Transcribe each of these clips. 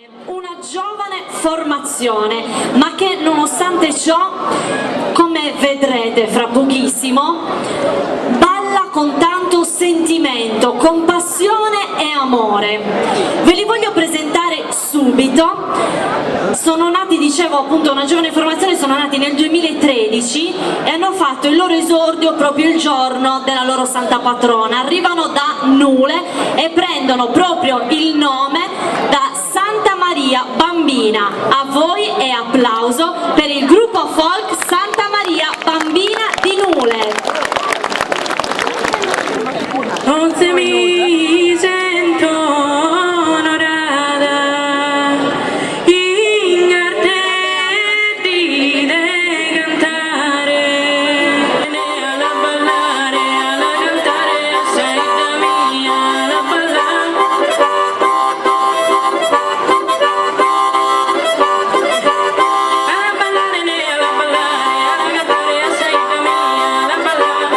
Una giovane formazione, ma che nonostante ciò, come vedrete fra pochissimo, balla con tanto sentimento, con passione e amore. Ve li voglio presentare subito. Sono nati, dicevo appunto, una giovane formazione, sono nati nel 2013 e hanno fatto il loro esordio proprio il giorno della loro santa patrona. Arrivano da Nule e prendono proprio il nome da Santa Maria Bambina. A voi e applauso per il gruppo folk Santa Maria Bambina di Nule. Non se mi sento onorata in arte di cantare, alla ballare, alla cantare, sei da mia, alla ballare. Alla ballare, alla ballare, alla cantare, sei da mia, alla ballare.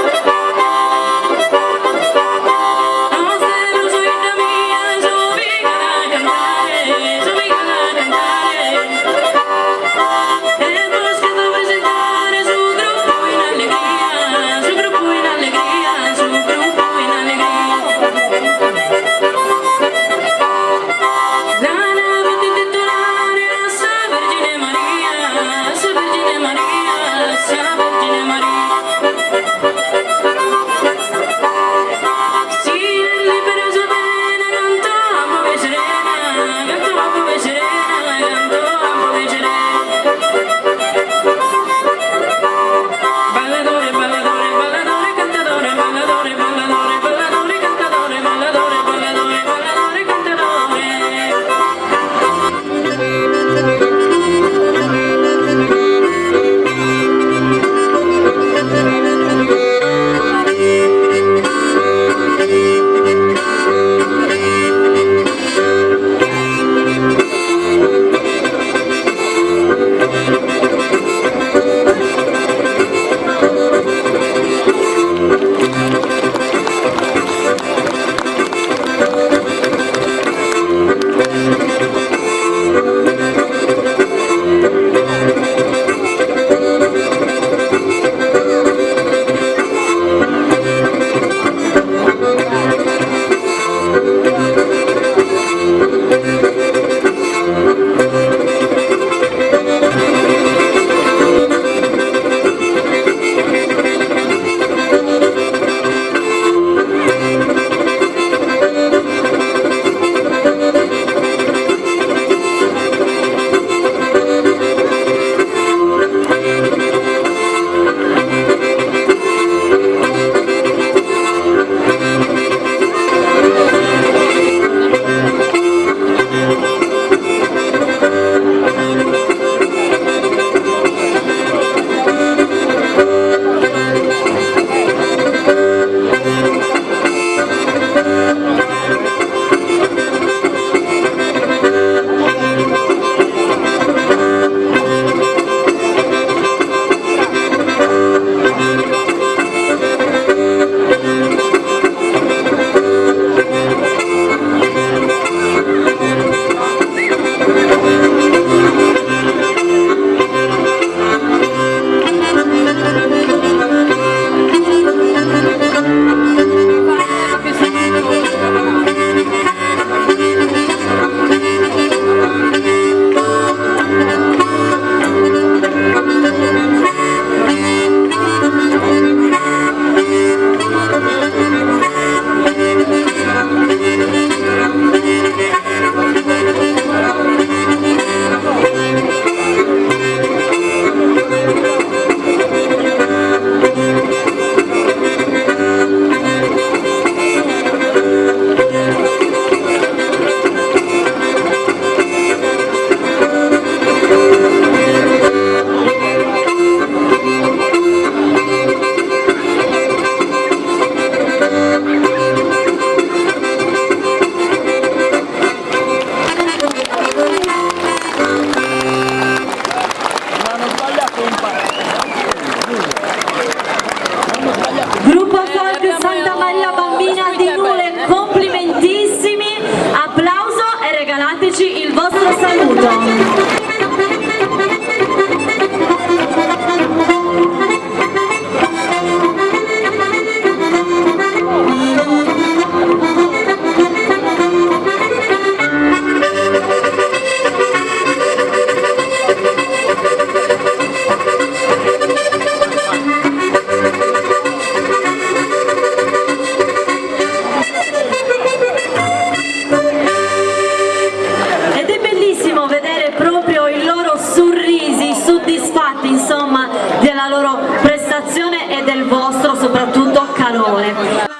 e del vostro soprattutto calore.